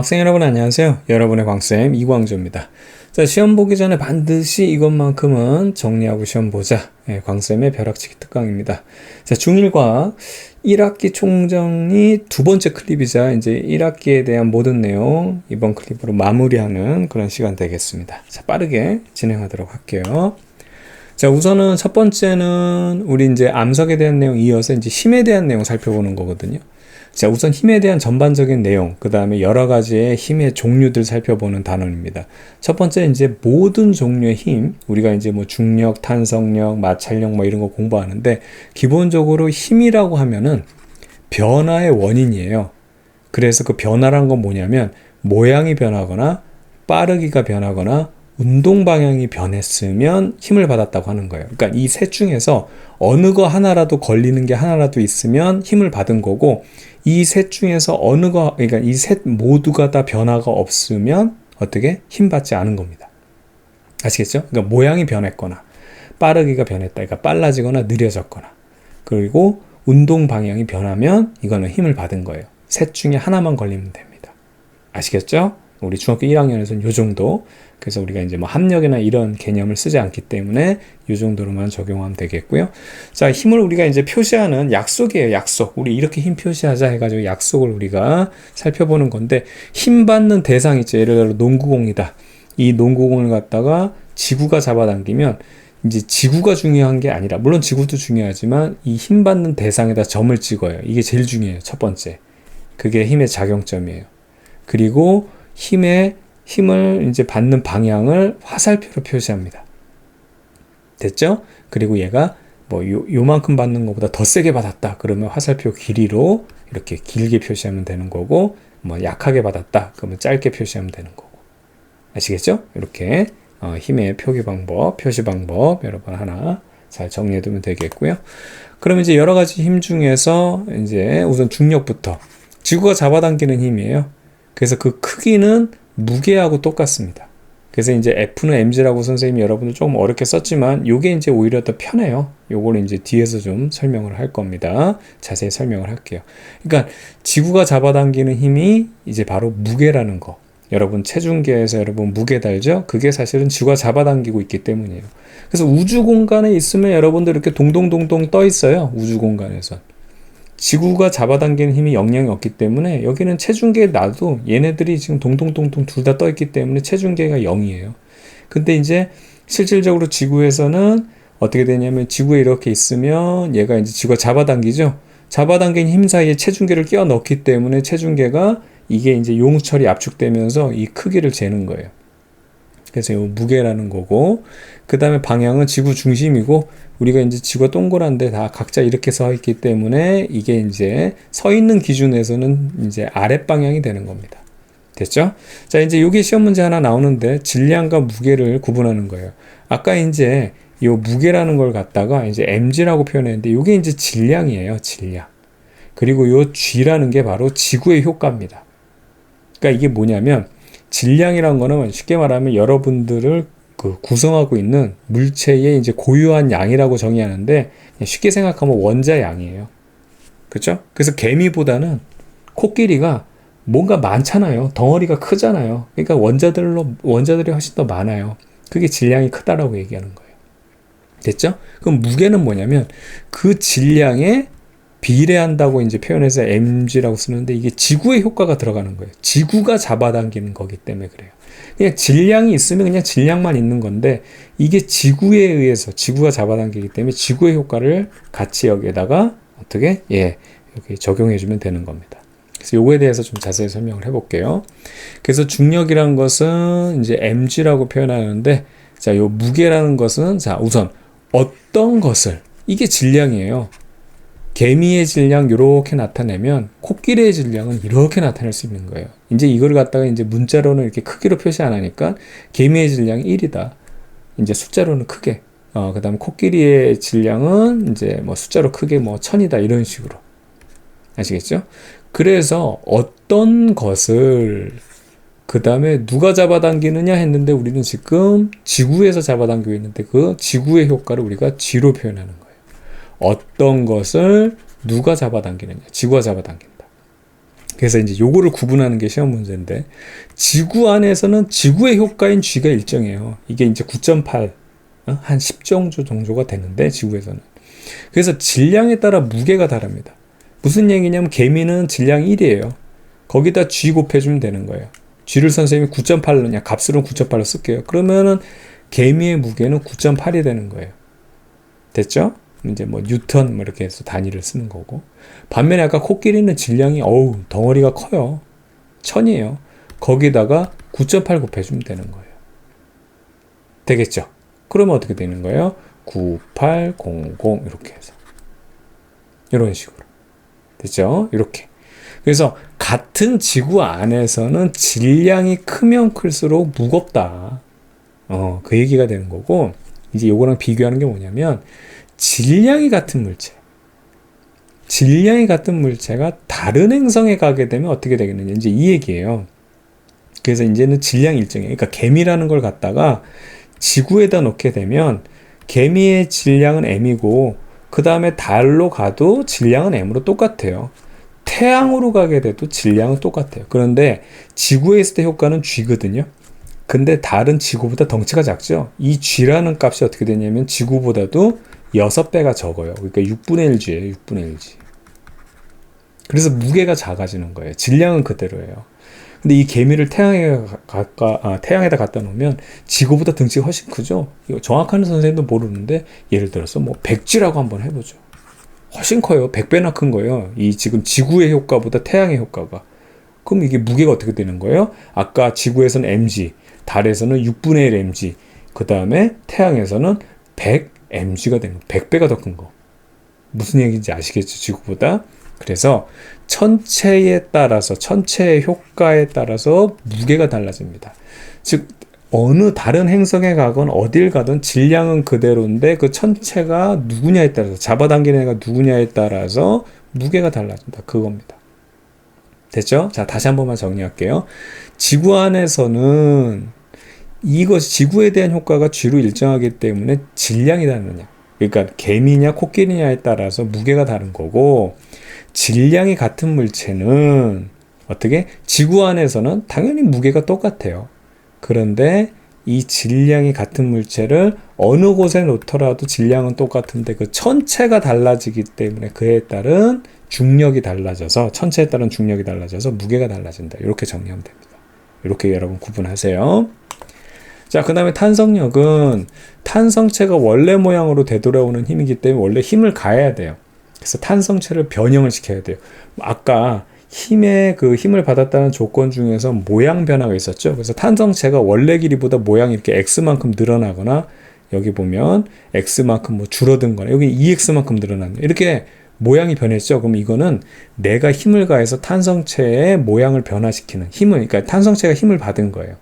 학생 여러분 안녕하세요. 여러분의 광쌤 이광조입니다. 자, 시험 보기 전에 반드시 이것만큼은 정리하고 시험 보자. 광쌤의 벼락치기 특강입니다. 자, 중1과학 1학기 총정리 두 번째 클립이자 이제 1학기에 대한 모든 내용 이번 클립으로 마무리하는 그런 시간 되겠습니다. 자, 빠르게 진행하도록 할게요. 자, 우선은 첫 번째는 우리 이제 암석에 대한 내용 이어서 이제 힘에 대한 내용 살펴보는 거거든요. 자, 우선 힘에 대한 전반적인 내용, 그 다음에 여러 가지의 힘의 종류들 살펴보는 단원입니다. 첫 번째, 이제 모든 종류의 힘, 우리가 이제 뭐 중력, 탄성력, 마찰력 뭐 이런 거 공부하는데, 기본적으로 힘이라고 하면은 변화의 원인이에요. 그래서 그 변화란 건 뭐냐면, 모양이 변하거나, 빠르기가 변하거나, 운동 방향이 변했으면 힘을 받았다고 하는 거예요. 그러니까 이 셋 중에서 어느 거 하나라도 걸리는 게 하나라도 있으면 힘을 받은 거고, 이 셋 중에서 그러니까 이 셋 모두가 다 변화가 없으면 어떻게? 힘 받지 않은 겁니다. 아시겠죠? 그러니까 모양이 변했거나, 빠르기가 변했다. 그러니까 빨라지거나 느려졌거나, 그리고 운동 방향이 변하면 이거는 힘을 받은 거예요. 셋 중에 하나만 걸리면 됩니다. 아시겠죠? 우리 중학교 1학년에서는 요 정도. 그래서 우리가 이제 뭐 합력이나 이런 개념을 쓰지 않기 때문에 요 정도로만 적용하면 되겠고요. 자, 힘을 우리가 이제 표시하는 약속이에요. 약속. 우리 이렇게 힘 표시하자 해가지고 약속을 우리가 살펴보는 건데, 힘 받는 대상 있죠. 예를 들어 농구공이다. 이 농구공을 갖다가 지구가 잡아당기면 이제 지구가 중요한 게 아니라, 물론 지구도 중요하지만 이 힘 받는 대상에다 점을 찍어요. 이게 제일 중요해요. 첫 번째. 그게 힘의 작용점이에요. 그리고 힘을 이제 받는 방향을 화살표로 표시합니다. 됐죠? 그리고 얘가 뭐 요만큼 받는 것보다 더 세게 받았다. 그러면 화살표 길이로 이렇게 길게 표시하면 되는 거고, 뭐 약하게 받았다. 그러면 짧게 표시하면 되는 거고. 아시겠죠? 이렇게 힘의 표시 방법 여러분 하나 잘 정리해 두면 되겠고요. 그러면 이제 여러 가지 힘 중에서 이제 우선 중력부터, 지구가 잡아당기는 힘이에요. 그래서 그 크기는 무게하고 똑같습니다. 그래서 이제 F는 mg라고 선생님이 여러분들 조금 어렵게 썼지만 요게 이제 오히려 더 편해요. 요거는 이제 뒤에서 좀 설명을 할 겁니다. 자세히 설명을 할게요. 그러니까 지구가 잡아당기는 힘이 이제 바로 무게라는 거. 여러분 체중계에서 여러분 무게 달죠? 그게 사실은 지구가 잡아당기고 있기 때문이에요. 그래서 우주 공간에 있으면 여러분들 이렇게 동동동동 떠 있어요. 우주 공간에서. 지구가 잡아당기는 힘이 영향이 없기 때문에 여기는 체중계에 놔도 얘네들이 지금 동동동동 둘 다 떠 있기 때문에 체중계가 0이에요. 근데 이제 실질적으로 지구에서는 어떻게 되냐면, 지구에 이렇게 있으면 얘가 이제 지구가 잡아당기죠. 잡아당긴 힘 사이에 체중계를 끼워 넣기 때문에 체중계가 이게 이제 용처리 압축되면서 이 크기를 재는 거예요. 그래서 이 무게라는 거고, 그 다음에 방향은 지구 중심이고, 우리가 이제 지구가 동그란데 다 각자 이렇게 서 있기 때문에 이게 이제 서 있는 기준에서는 이제 아랫 방향이 되는 겁니다. 됐죠? 자, 이제 여기 시험 문제 하나 나오는데 질량과 무게를 구분하는 거예요. 아까 이제 이 무게라는 걸 갖다가 이제 mg라고 표현했는데, 이게 이제 질량이에요. 질량. 그리고 이 g라는 게 바로 지구의 효과입니다. 그러니까 이게 뭐냐면, 질량이란 거는 쉽게 말하면 여러분들을 구성하고 있는 물체의 이제 고유한 양이라고 정의하는데, 쉽게 생각하면 원자양이에요. 그렇죠? 그래서 개미보다는 코끼리가 뭔가 많잖아요. 덩어리가 크잖아요. 그러니까 원자들이 훨씬 더 많아요. 그게 질량이 크다라고 얘기하는 거예요. 됐죠? 그럼 무게는 뭐냐면 그 질량에 비례한다고 이제 표현해서 mg라고 쓰는데, 이게 지구의 효과가 들어가는 거예요. 지구가 잡아당기는 거기 때문에 그래요. 그냥 질량이 있으면 그냥 질량만 있는 건데, 이게 지구에 의해서 지구가 잡아당기기 때문에 지구의 효과를 같이 여기에다가 어떻게? 여기 적용해주면 되는 겁니다. 그래서 요거에 대해서 좀 자세히 설명을 해볼게요. 그래서 중력이라는 것은 이제 mg라고 표현하는데, 자, 요 무게라는 것은, 자, 우선 어떤 것을, 이게 질량이에요. 개미의 질량 이렇게 나타내면 코끼리의 질량은 이렇게 나타낼 수 있는 거예요. 이제 이걸 갖다가 이제 문자로는 이렇게 크기로 표시 안 하니까 개미의 질량이 1이다. 이제 숫자로는 크게. 그 다음에 코끼리의 질량은 이제 뭐 숫자로 크게 뭐 1000이다. 이런 식으로. 아시겠죠? 그래서 어떤 것을 그 다음에 누가 잡아당기느냐 했는데, 우리는 지금 지구에서 잡아당기고 있는데 그 지구의 효과를 우리가 g로 표현하는 거예요. 어떤 것을 누가 잡아당기느냐, 지구가 잡아당긴다. 그래서 이제 요거를 구분하는 게 시험 문제인데, 지구 안에서는 지구의 효과인 G가 일정해요. 이게 이제 9.8, 한 10 정도가 되는데, 지구에서는. 그래서 질량에 따라 무게가 다릅니다. 무슨 얘기냐면, 개미는 질량이 1이에요. 거기다 G 곱해주면 되는 거예요. G를 선생님이 9.8로, 그냥 값으로 9.8로 쓸게요. 그러면은, 개미의 무게는 9.8이 되는 거예요. 됐죠? 이제 뭐 뉴턴 뭐 이렇게 해서 단위를 쓰는 거고. 반면에 아까 코끼리는 질량이 덩어리가 커요. 1000이에요. 거기다가 9.8 곱해주면 되는 거예요. 되겠죠? 그러면 어떻게 되는 거예요? 9800 이렇게 해서 이런 식으로 됐죠? 이렇게. 그래서 같은 지구 안에서는 질량이 크면 클수록 무겁다. 그 얘기가 되는 거고, 이제 요거랑 비교하는 게 뭐냐면, 질량이 같은 물체가 다른 행성에 가게 되면 어떻게 되겠느냐, 이제 이 얘기예요. 그래서 이제는 질량이 일정해요. 그러니까 개미라는 걸 갖다가 지구에다 놓게 되면 개미의 질량은 m이고, 그 다음에 달로 가도 질량은 m으로 똑같아요. 태양으로 가게 돼도 질량은 똑같아요. 그런데 지구에 있을 때 효과는 G거든요. 근데 달은 지구보다 덩치가 작죠. 이 G라는 값이 어떻게 되냐면 지구보다도 6배가 적어요. 그러니까 6분의 1G예요. 6분의 1G. 그래서 무게가 작아지는 거예요. 질량은 그대로예요. 근데 이 개미를 태양에다 갖다 놓으면 지구보다 덩치가 훨씬 크죠. 이거 정확한 선생님도 모르는데, 예를 들어서 뭐 100G라고 한번 해보죠. 훨씬 커요. 100배나 큰 거예요. 이 지금 지구의 효과보다 태양의 효과가. 그럼 이게 무게가 어떻게 되는 거예요? 아까 지구에서는 mg, 달에서는 6분의 1 mg, 그 다음에 태양에서는 100 mg가 되는 거. 100배가 더 큰 거. 무슨 얘기인지 아시겠죠? 지구보다. 그래서 천체의 효과에 따라서 무게가 달라집니다. 즉 어느 다른 행성에 가건 어딜 가든 질량은 그대로인데, 그 천체가 누구냐에 따라서, 잡아당기는 애가 누구냐에 따라서 무게가 달라진다. 그겁니다. 됐죠? 자, 다시 한 번만 정리할게요. 지구 안에서는 지구에 대한 효과가 G로 일정하기 때문에 질량이 다르냐, 그러니까 개미냐 코끼리냐에 따라서 무게가 다른 거고, 질량이 같은 물체는 어떻게? 지구 안에서는 당연히 무게가 똑같아요. 그런데 이 질량이 같은 물체를 어느 곳에 놓더라도 질량은 똑같은데, 그 천체가 달라지기 때문에 그에 따른 중력이 달라져서, 천체에 따른 중력이 달라져서 무게가 달라진다. 이렇게 정리하면 됩니다. 이렇게 여러분 구분하세요. 자, 그 다음에 탄성력은 탄성체가 원래 모양으로 되돌아오는 힘이기 때문에 원래 힘을 가해야 돼요. 그래서 탄성체를 변형을 시켜야 돼요. 아까 힘을 받았다는 조건 중에서 모양 변화가 있었죠. 그래서 탄성체가 원래 길이보다 모양이 이렇게 x만큼 늘어나거나, 여기 보면 x만큼 뭐 줄어든 거나, 여기 2x만큼 늘어나는, 이렇게 모양이 변했죠. 그럼 이거는 내가 힘을 가해서 탄성체의 모양을 변화시키는 그러니까 탄성체가 힘을 받은 거예요.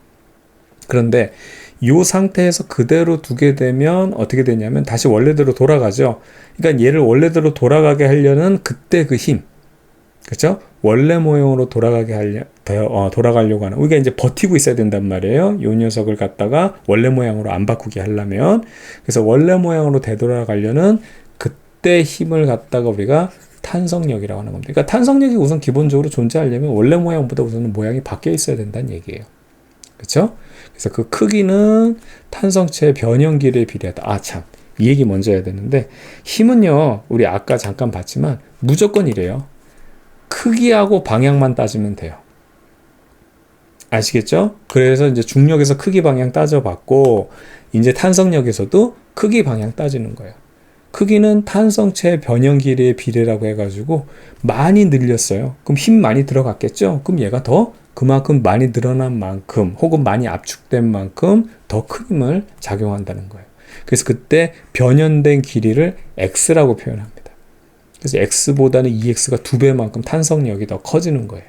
그런데 이 상태에서 그대로 두게 되면 어떻게 되냐면 다시 원래대로 돌아가죠. 그러니까 얘를 원래대로 돌아가게 하려는 그때 그 힘, 그렇죠? 원래 모형으로 돌아가려고 하는, 우리가 이제 버티고 있어야 된단 말이에요. 이 녀석을 갖다가 원래 모양으로 안 바꾸게 하려면. 그래서 원래 모양으로 되돌아가려는 그때 힘을 갖다가 우리가 탄성력이라고 하는 겁니다. 그러니까 탄성력이 우선 기본적으로 존재하려면 원래 모양보다 우선은 모양이 바뀌어 있어야 된다는 얘기예요. 그렇죠? 그래서 그 크기는 탄성체의 변형 길이에 비례하다. 이 얘기 먼저 해야 되는데, 힘은요, 우리 아까 잠깐 봤지만 무조건 이래요. 크기하고 방향만 따지면 돼요. 아시겠죠? 그래서 이제 중력에서 크기 방향 따져봤고, 이제 탄성력에서도 크기 방향 따지는 거예요. 크기는 탄성체의 변형 길이의 비례라고 해가지고 많이 늘렸어요. 그럼 힘 많이 들어갔겠죠? 그럼 얘가 더 그만큼 많이 늘어난 만큼, 혹은 많이 압축된 만큼 더 큰 힘을 작용한다는 거예요. 그래서 그때 변현된 길이를 x라고 표현합니다. 그래서 x보다는 2x가 2배만큼 탄성력이 더 커지는 거예요.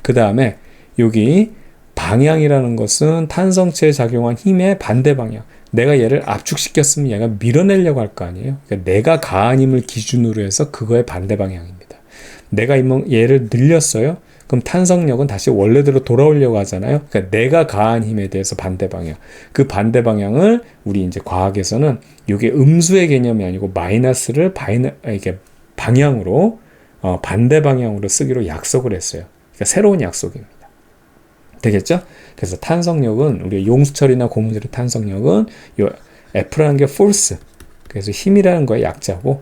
그 다음에 여기 방향이라는 것은 탄성체에 작용한 힘의 반대 방향. 내가 얘를 압축시켰으면 얘가 밀어내려고 할 거 아니에요. 그러니까 내가 가한 힘을 기준으로 해서 그거의 반대 방향입니다. 내가 얘를 늘렸어요. 그럼 탄성력은 다시 원래대로 돌아오려고 하잖아요. 그러니까 내가 가한 힘에 대해서 반대 방향. 그 반대 방향을 우리 이제 과학에서는 이게 음수의 개념이 아니고 마이너스를 이게 방향으로 반대 방향으로 쓰기로 약속을 했어요. 그러니까 새로운 약속입니다. 되겠죠? 그래서 탄성력은 우리 용수철이나 고무줄의 탄성력은 요 F라는 게 force, 그래서 힘이라는 거의 약자고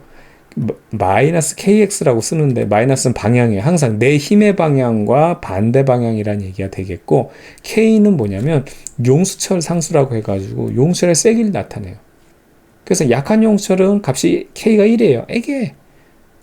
마이너스 KX라고 쓰는데 마이너스는 방향이에요. 항상 내 힘의 방향과 반대 방향이라는 얘기가 되겠고 K는 뭐냐면 용수철 상수라고 해가지고 용수철의 세기를 나타내요. 그래서 약한 용수철은 값이 K가 1이에요. 에게.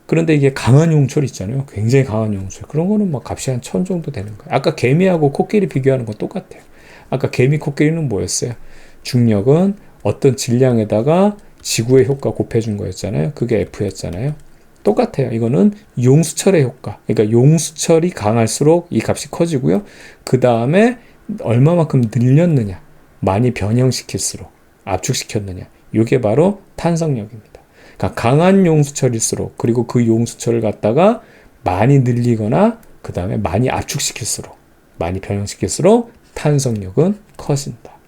그런데 이게 강한 용철 있잖아요. 굉장히 강한 용철. 그런 거는 막 값이 한 1000 정도 되는 거예요. 아까 개미하고 코끼리 비교하는 건 똑같아요. 아까 개미, 코끼리는 뭐였어요? 중력은 어떤 질량에다가 지구의 효과 곱해준 거였잖아요. 그게 F였잖아요. 똑같아요. 이거는 용수철의 효과. 그러니까 용수철이 강할수록 이 값이 커지고요. 그 다음에 얼마만큼 늘렸느냐, 많이 변형시킬수록, 압축시켰느냐. 이게 바로 탄성력입니다. 그러니까 강한 용수철일수록, 그리고 그 용수철을 갖다가 많이 늘리거나 그 다음에 많이 압축시킬수록, 많이 변형시킬수록 탄성력은 커진다.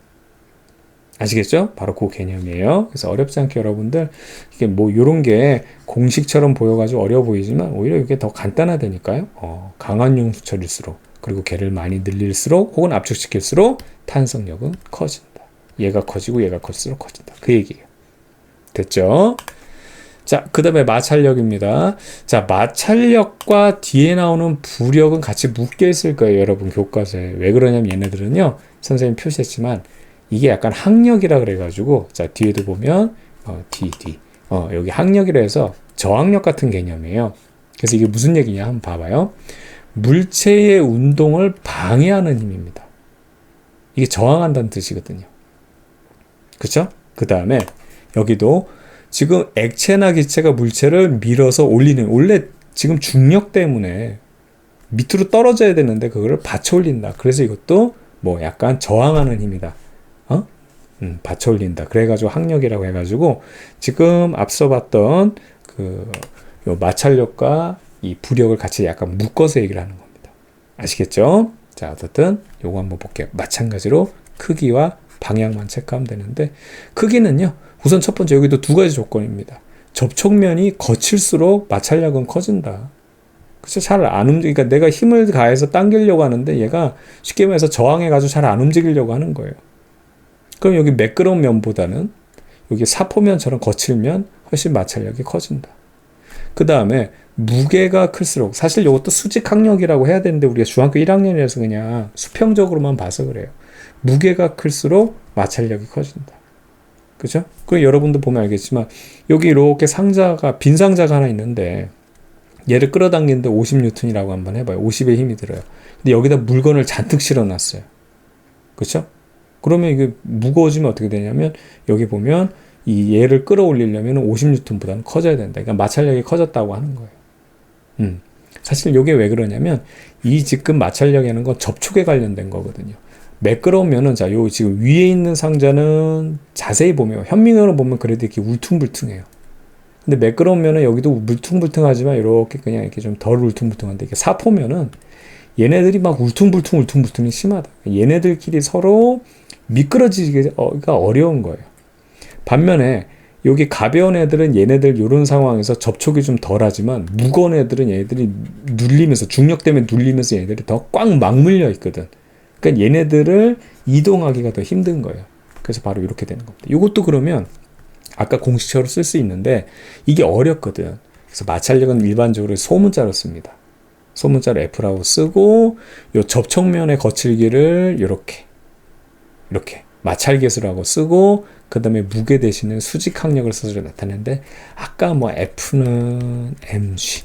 아시겠죠? 바로 그 개념이에요. 그래서 어렵지 않게 여러분들 이게 뭐 이런 게 공식처럼 보여가지고 어려워 보이지만 오히려 이게 더 간단하다니까요. 강한 용수철일수록, 그리고 걔를 많이 늘릴수록 혹은 압축시킬수록 탄성력은 커진다. 얘가 커지고 얘가 커질수록 커진다. 그 얘기예요. 됐죠? 자, 그 다음에 마찰력입니다. 자, 마찰력과 뒤에 나오는 부력은 같이 묶여 있을 거예요, 여러분, 교과서에. 왜 그러냐면 얘네들은요, 선생님 표시했지만, 이게 약간 항력이라 그래가지고, 자, 뒤에도 보면, 여기 항력이라 해서 저항력 같은 개념이에요. 그래서 이게 무슨 얘기냐, 한번 봐봐요. 물체의 운동을 방해하는 힘입니다. 이게 저항한다는 뜻이거든요. 그쵸? 그 다음에, 여기도, 지금 액체나 기체가 물체를 밀어서 올리는, 원래 지금 중력 때문에 밑으로 떨어져야 되는데 그거를 받쳐 올린다. 그래서 이것도 뭐 약간 저항하는 힘이다. 받쳐 올린다. 그래가지고 항력이라고 해가지고 지금 앞서 봤던 요 마찰력과 이 부력을 같이 약간 묶어서 얘기를 하는 겁니다. 아시겠죠? 자, 어쨌든 요거 한번 볼게요. 마찬가지로 크기와 방향만 체크하면 되는데 크기는요. 우선 첫 번째 여기도 두 가지 조건입니다. 접촉면이 거칠수록 마찰력은 커진다. 그쵸? 잘 안 움직이니까 내가 힘을 가해서 당기려고 하는데 얘가 쉽게 말해서 저항해가지고 잘 안 움직이려고 하는 거예요. 그럼 여기 매끄러운 면보다는 여기 사포면처럼 거칠면 훨씬 마찰력이 커진다. 그 다음에 무게가 클수록 사실 이것도 수직항력이라고 해야 되는데 우리가 중학교 1학년이라서 그냥 수평적으로만 봐서 그래요. 무게가 클수록 마찰력이 커진다. 그죠? 그리고 여러분도 보면 알겠지만 여기 이렇게 상자가 빈 상자가 하나 있는데 얘를 끌어당기는데 50N이라고 한번 해봐요. 50의 힘이 들어요. 근데 여기다 물건을 잔뜩 실어놨어요. 그렇죠? 그러면 이게 무거워지면 어떻게 되냐면 여기 보면 이 얘를 끌어올리려면 50N보다는 커져야 된다. 그러니까 마찰력이 커졌다고 하는 거예요. 사실 이게 왜 그러냐면 이 지금 마찰력이라는 건 접촉에 관련된 거거든요. 매끄러우면은 자, 요 지금 위에 있는 상자는 자세히 보면 현미경으로 보면 그래도 이렇게 울퉁불퉁해요. 근데 매끄러우면은 여기도 울퉁불퉁하지만 이렇게 그냥 이렇게 좀 덜 울퉁불퉁한데 이게 사포면은 얘네들이 막 울퉁불퉁이 심하다. 얘네들끼리 서로 미끄러지기가 어려운 거예요. 반면에 여기 가벼운 애들은 얘네들 이런 상황에서 접촉이 좀 덜하지만 무거운 애들은 얘네들이 눌리면서 중력 때문에 눌리면서 얘네들이 더 꽉 막물려 있거든. 그러니까 얘네들을 이동하기가 더 힘든 거예요. 그래서 바로 이렇게 되는 겁니다. 이것도 그러면 아까 공식처럼 쓸 수 있는데 이게 어렵거든. 그래서 마찰력은 일반적으로 소문자로 씁니다. 소문자로 F라고 쓰고 요 접촉면의 거칠기를 이렇게 마찰계수라고 쓰고 그 다음에 무게 대신에 수직항력을 써서 나타내는데 아까 뭐 F는 mc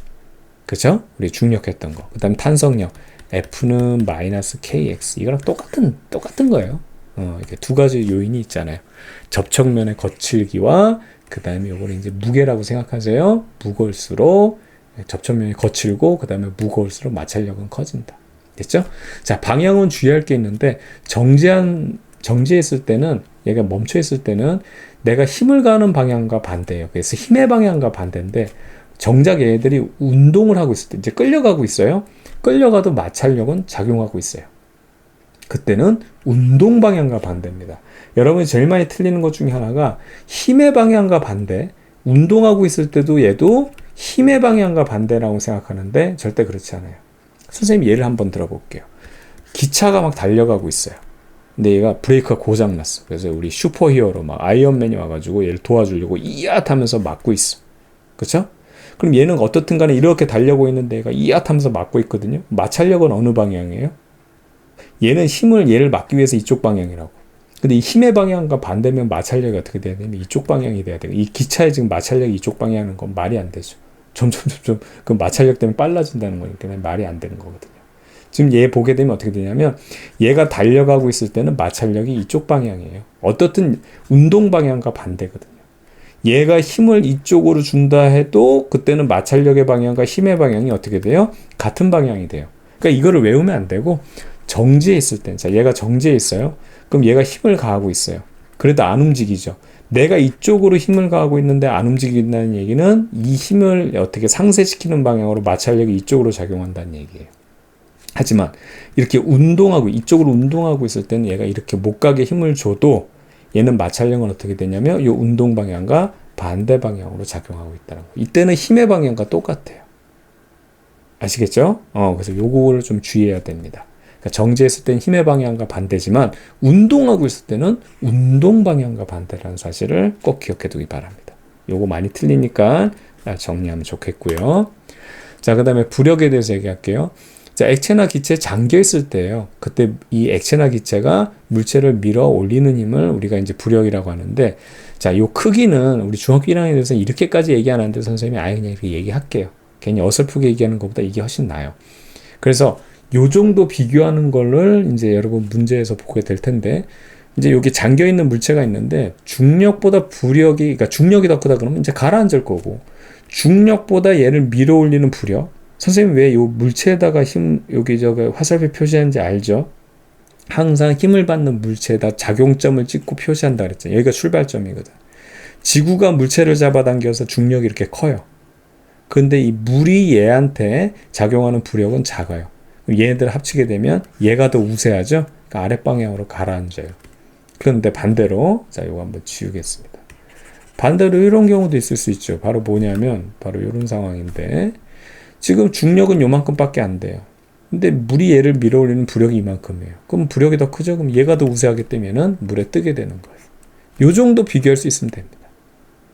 그죠? 우리 중력했던 거. 그 다음에 탄성력 F는 마이너스 KX 이거랑 똑같은 거예요. 이렇게 두 가지 요인이 있잖아요. 접촉면의 거칠기와 그 다음에 요거를 이제 무게라고 생각하세요. 무거울수록 접촉면이 거칠고 그 다음에 무거울수록 마찰력은 커진다. 됐죠? 자, 방향은 주의할 게 있는데 정지했을 때는 얘가 멈춰 있을 때는 내가 힘을 가하는 방향과 반대예요. 그래서 힘의 방향과 반대인데 정작 얘들이 운동을 하고 있을 때 이제 끌려가고 있어요. 끌려가도 마찰력은 작용하고 있어요. 그때는 운동 방향과 반대입니다. 여러분이 제일 많이 틀리는 것 중에 하나가 힘의 방향과 반대, 운동하고 있을 때도 얘도 힘의 방향과 반대라고 생각하는데 절대 그렇지 않아요. 선생님 예를 한번 들어볼게요. 기차가 막 달려가고 있어요. 근데 얘가 브레이크가 고장났어. 그래서 우리 슈퍼히어로 막 아이언맨이 와가지고 얘를 도와주려고 이앗 하면서 막고 있어. 그쵸? 그럼 얘는 어떻든 간에 이렇게 달려고 있는데 얘가 이앗 하면서 막고 있거든요. 마찰력은 어느 방향이에요? 얘는 힘을 얘를 막기 위해서 이쪽 방향이라고. 근데 이 힘의 방향과 반대면 마찰력이 어떻게 돼야 되냐면 이쪽 방향이 돼야 돼요. 이 기차에 지금 마찰력이 이쪽 방향인 건 말이 안 되죠. 점점 그 마찰력 때문에 빨라진다는 거니까 말이 안 되는 거거든요. 지금 얘 보게 되면 어떻게 되냐면 얘가 달려가고 있을 때는 마찰력이 이쪽 방향이에요. 어떻든 운동 방향과 반대거든요. 얘가 힘을 이쪽으로 준다 해도 그때는 마찰력의 방향과 힘의 방향이 어떻게 돼요? 같은 방향이 돼요. 그러니까 이거를 외우면 안 되고 정지해 있을 때, 자 얘가 정지해 있어요. 그럼 얘가 힘을 가하고 있어요. 그래도 안 움직이죠. 내가 이쪽으로 힘을 가하고 있는데 안 움직인다는 얘기는 이 힘을 어떻게 상쇄시키는 방향으로 마찰력이 이쪽으로 작용한다는 얘기예요. 하지만 이렇게 운동하고 이쪽으로 운동하고 있을 때는 얘가 이렇게 못 가게 힘을 줘도 얘는 마찰력은 어떻게 되냐면 이 운동 방향과 반대 방향으로 작용하고 있다는 거예요. 이때는 힘의 방향과 똑같아요. 아시겠죠? 그래서 요거를 좀 주의해야 됩니다. 그러니까 정지했을 때는 힘의 방향과 반대지만 운동하고 있을 때는 운동 방향과 반대라는 사실을 꼭 기억해 두기 바랍니다. 요거 많이 틀리니까 정리하면 좋겠고요. 자, 그 다음에 부력에 대해서 얘기할게요. 자, 액체나 기체에 잠겨 있을 때예요. 그때 이 액체나 기체가 물체를 밀어 올리는 힘을 우리가 이제 부력이라고 하는데, 자, 요 크기는 우리 중학교 1학년에 대해서 이렇게까지 얘기 안 하는데 선생님이 아예 그냥 이렇게 얘기할게요. 괜히 어설프게 얘기하는 것보다 이게 훨씬 나아요. 그래서 요 정도 비교하는 거를 이제 여러분 문제에서 보게 될 텐데, 이제 여기 잠겨 있는 물체가 있는데 중력보다 부력이, 그러니까 중력이 더 크다 그러면 이제 가라앉을 거고, 중력보다 얘를 밀어 올리는 부력. 선생님 왜 요 물체에다가 힘, 여기 저기 화살표 표시하는지 알죠? 항상 힘을 받는 물체에다 작용점을 찍고 표시한다 그랬잖아요. 여기가 출발점이거든. 지구가 물체를 잡아당겨서 중력이 이렇게 커요. 근데 이 물이 얘한테 작용하는 부력은 작아요. 얘네들 합치게 되면 얘가 더 우세하죠? 그러니까 아랫방향으로 가라앉아요. 그런데 반대로, 자, 이거 한번 지우겠습니다. 반대로 이런 경우도 있을 수 있죠. 바로 뭐냐면, 바로 이런 상황인데, 지금 중력은 요만큼밖에 안 돼요. 근데 물이 얘를 밀어올리는 부력이 이만큼이에요. 그럼 부력이 더 크죠? 그럼 얘가 더 우세하기 때문에는 물에 뜨게 되는 거예요. 요 정도 비교할 수 있으면 됩니다.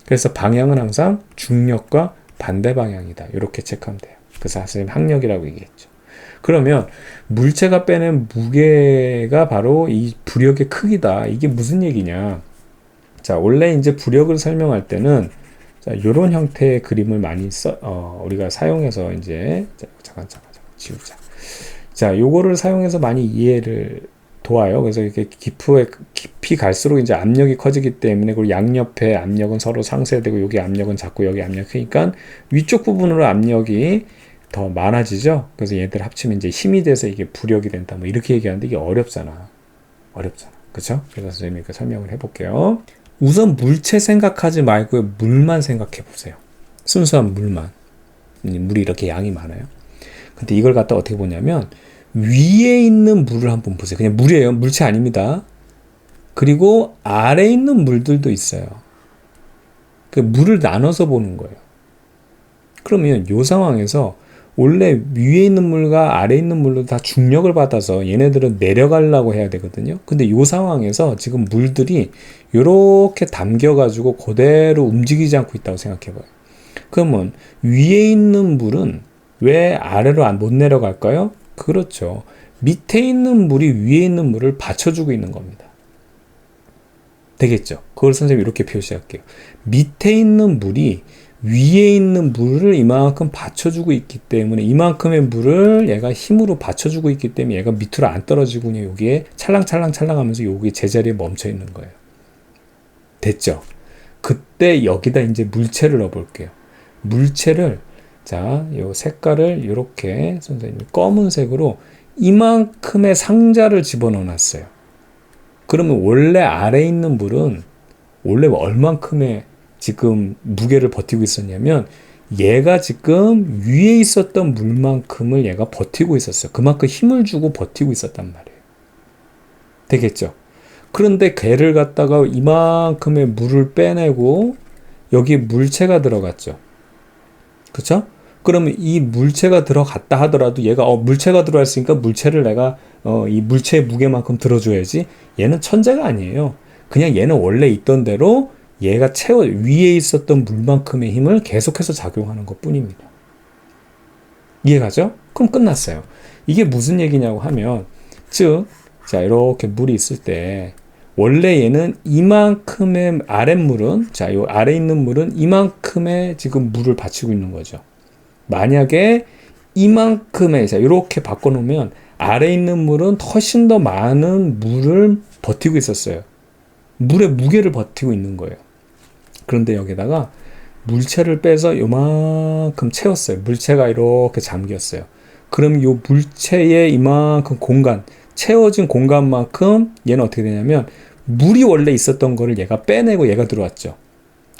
그래서 방향은 항상 중력과 반대 방향이다. 이렇게 체크하면 돼요. 그래서 선생님 항력이라고 얘기했죠. 그러면 물체가 빼낸 무게가 바로 이 부력의 크기다. 이게 무슨 얘기냐? 자, 원래 이제 부력을 설명할 때는 자, 요런 형태의 그림을 많이 우리가 사용해서 이제, 잠깐, 지우자. 자, 요거를 사용해서 많이 이해를 도와요. 그래서 이렇게 깊이 갈수록 이제 압력이 커지기 때문에, 그리고 양옆에 압력은 서로 상쇄되고, 여기 압력은 작고, 여기 압력이 크니까 위쪽 부분으로 압력이 더 많아지죠. 그래서 얘들 합치면 이제 힘이 돼서 이게 부력이 된다. 뭐 이렇게 얘기하는데 이게 어렵잖아. 그쵸? 그래서 선생님이 이렇게 설명을 해볼게요. 우선 물체 생각하지 말고 물만 생각해 보세요. 순수한 물만. 물이 이렇게 양이 많아요. 근데 이걸 갖다 어떻게 보냐면 위에 있는 물을 한번 보세요. 그냥 물이에요. 물체 아닙니다. 그리고 아래에 있는 물들도 있어요. 그 물을 나눠서 보는 거예요. 그러면 이 상황에서 원래 위에 있는 물과 아래에 있는 물로 다 중력을 받아서 얘네들은 내려가려고 해야 되거든요. 근데 이 상황에서 지금 물들이 이렇게 담겨가지고 그대로 움직이지 않고 있다고 생각해봐요. 그러면 위에 있는 물은 왜 아래로 못 내려갈까요? 그렇죠. 밑에 있는 물이 위에 있는 물을 받쳐주고 있는 겁니다. 되겠죠? 그걸 선생님이 이렇게 표시할게요. 밑에 있는 물이 위에 있는 물을 이만큼 받쳐주고 있기 때문에, 이만큼의 물을 얘가 힘으로 받쳐주고 있기 때문에 얘가 밑으로 안 떨어지고 그냥 여기에 찰랑찰랑 하면서 여기 제자리에 멈춰 있는 거예요. 됐죠? 그때 여기다 이제 물체를 넣어볼게요. 물체를, 자, 요 색깔을 이렇게 선생님이 검은색으로 이만큼의 상자를 집어넣어 놨어요. 그러면 원래 아래에 있는 물은 원래 얼만큼의 지금 무게를 버티고 있었냐면, 얘가 지금 위에 있었던 물만큼을 얘가 버티고 있었어요. 그만큼 힘을 주고 버티고 있었단 말이에요. 되겠죠? 그런데 걔를 갖다가 이만큼의 물을 빼내고 여기 물체가 들어갔죠. 그쵸? 그러면 이 물체가 들어갔다 하더라도 얘가 물체가 들어왔으니까 물체를 내가 이 물체의 무게만큼 들어줘야지. 얘는 천재가 아니에요. 그냥 얘는 원래 있던 대로 얘가 위에 있었던 물만큼의 힘을 계속해서 작용하는 것 뿐입니다. 이해가죠? 그럼 끝났어요. 이게 무슨 얘기냐고 하면, 즉, 자, 이렇게 물이 있을 때, 원래 얘는 이만큼의 아랫물은, 자, 요 아래 있는 물은 이만큼의 지금 물을 받치고 있는 거죠. 만약에 이만큼의, 자, 이렇게 바꿔놓으면 아래 있는 물은 훨씬 더 많은 물을 버티고 있었어요. 물의 무게를 버티고 있는 거예요. 그런데 여기다가 물체를 빼서 요만큼 채웠어요. 물체가 이렇게 잠겼어요. 그럼 요 물체의 이만큼 공간, 채워진 공간만큼 얘는 어떻게 되냐면 물이 원래 있었던 거를 얘가 빼내고 얘가 들어왔죠.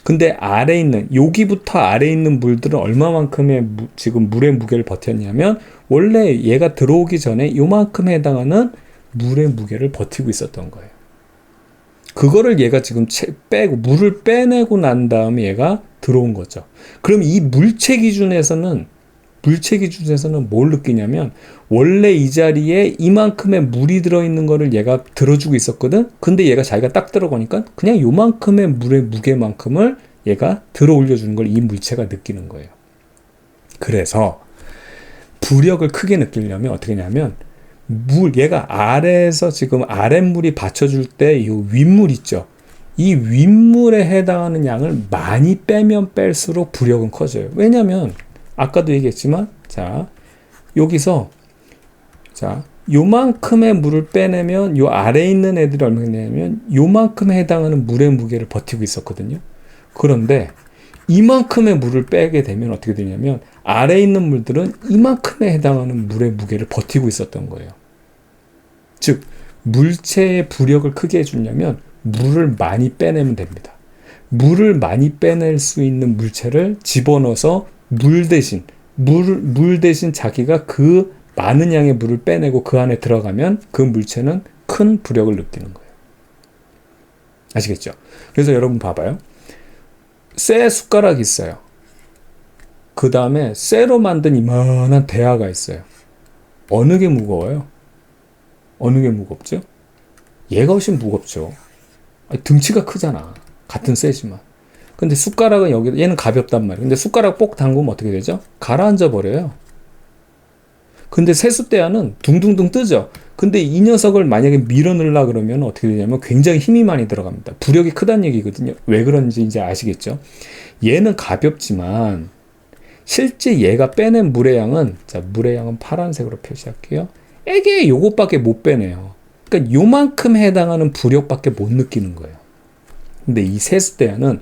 근데 아래 있는, 여기부터 아래 있는 물들은 얼마만큼의 지금 물의 무게를 버텼냐면 원래 얘가 들어오기 전에 요만큼에 해당하는 물의 무게를 버티고 있었던 거예요. 그거를 얘가 지금 빼고 물을 빼내고 난 다음에 얘가 들어온 거죠. 그럼 이 물체 기준에서는 뭘 느끼냐면 원래 이 자리에 이만큼의 물이 들어있는 거를 얘가 들어주고 있었거든. 근데 얘가 자기가 딱 들어가니까 그냥 요만큼의 물의 무게만큼을 얘가 들어 올려주는 걸 이 물체가 느끼는 거예요. 그래서 부력을 크게 느끼려면 어떻게 하냐면 얘가 아래에서 지금 아랫물이 받쳐줄 때 이 윗물 있죠. 이 윗물에 해당하는 양을 많이 빼면 뺄수록 부력은 커져요. 왜냐면 아까도 얘기했지만, 자, 여기서, 자, 요만큼의 물을 빼내면 요 아래에 있는 애들이 얼마나 되냐면 요만큼에 해당하는 물의 무게를 버티고 있었거든요. 그런데 이만큼의 물을 빼게 되면 어떻게 되냐면 아래에 있는 물들은 이만큼에 해당하는 물의 무게를 버티고 있었던 거예요. 즉, 물체의 부력을 크게 해주려면 물을 많이 빼내면 됩니다. 물을 많이 빼낼 수 있는 물체를 집어넣어서 물 대신 자기가 그 많은 양의 물을 빼내고 그 안에 들어가면 그 물체는 큰 부력을 느끼는 거예요. 아시겠죠? 그래서 여러분 봐봐요. 쇠 숟가락이 있어요. 그 다음에 쇠로 만든 이만한 대야가 있어요. 어느 게 무거워요? 어느 게 무겁죠? 얘가 훨씬 무겁죠. 등치가 크잖아. 같은 쇠지만. 근데 숟가락은 얘는 가볍단 말이에요. 근데 숟가락 뽁 담그면 어떻게 되죠? 가라앉아 버려요. 근데 세숫대야는 둥둥둥 뜨죠. 근데 이 녀석을 만약에 밀어 넣으려 그러면 어떻게 되냐면 굉장히 힘이 많이 들어갑니다. 부력이 크다는 얘기거든요. 왜 그런지 이제 아시겠죠? 얘는 가볍지만 실제 얘가 빼낸 물의 양은, 자, 물의 양은 파란색으로 표시할게요. 애게 요것밖에 못 빼내요. 그러니까 요만큼 해당하는 부력밖에 못 느끼는 거예요. 근데 이 세숫대야는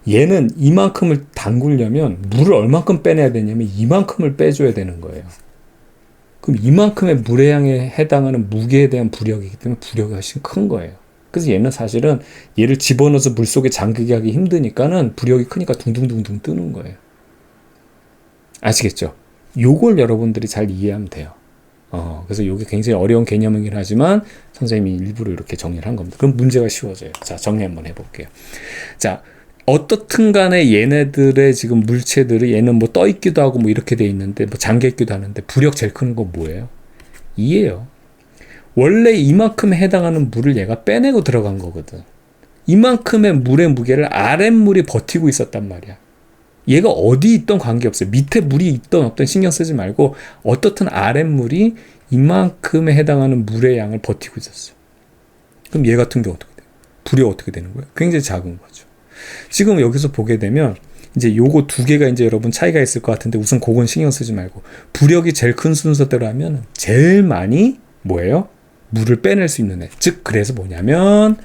얘는 이만큼을 담그려면 물을 얼만큼 빼내야 되냐면 이만큼을 빼줘야 되는 거예요. 그럼 이만큼의 물의 양에 해당하는 무게에 대한 부력이기 때문에 부력이 훨씬 큰 거예요. 그래서 얘는 사실은 얘를 집어넣어서 물속에 잠기게 하기 힘드니까는 부력이 크니까 둥둥둥둥 뜨는 거예요. 아시겠죠? 요걸 여러분들이 잘 이해하면 돼요. 그래서 이게 굉장히 어려운 개념이긴 하지만 선생님이 일부러 이렇게 정리를 한 겁니다. 그럼 문제가 쉬워져요. 자, 정리 한번 해볼게요. 자, 어떻든 간에 얘네들의 지금 물체들이 얘는 뭐 떠있기도 하고 뭐 이렇게 돼 있는데 뭐 잠겨있기도 하는데 부력 제일 큰 건 뭐예요? 이에요. 원래 이만큼에 해당하는 물을 얘가 빼내고 들어간 거거든. 이만큼의 물의 무게를 아랫물이 버티고 있었단 말이야. 얘가 어디 있던 관계없어요. 밑에 물이 있던 없던 신경 쓰지 말고 어떻든 아랫물이 이만큼에 해당하는 물의 양을 버티고 있었어요. 그럼 얘 같은 경우 어떻게 돼요? 부력 어떻게 되는 거예요? 굉장히 작은 거죠. 지금 여기서 보게 되면 이제 요거 두 개가 이제 여러분 차이가 있을 것 같은데 우선 그건 신경 쓰지 말고 부력이 제일 큰 순서대로 하면 제일 많이 뭐예요? 물을 빼낼 수 있는 애. 즉 그래서 뭐냐면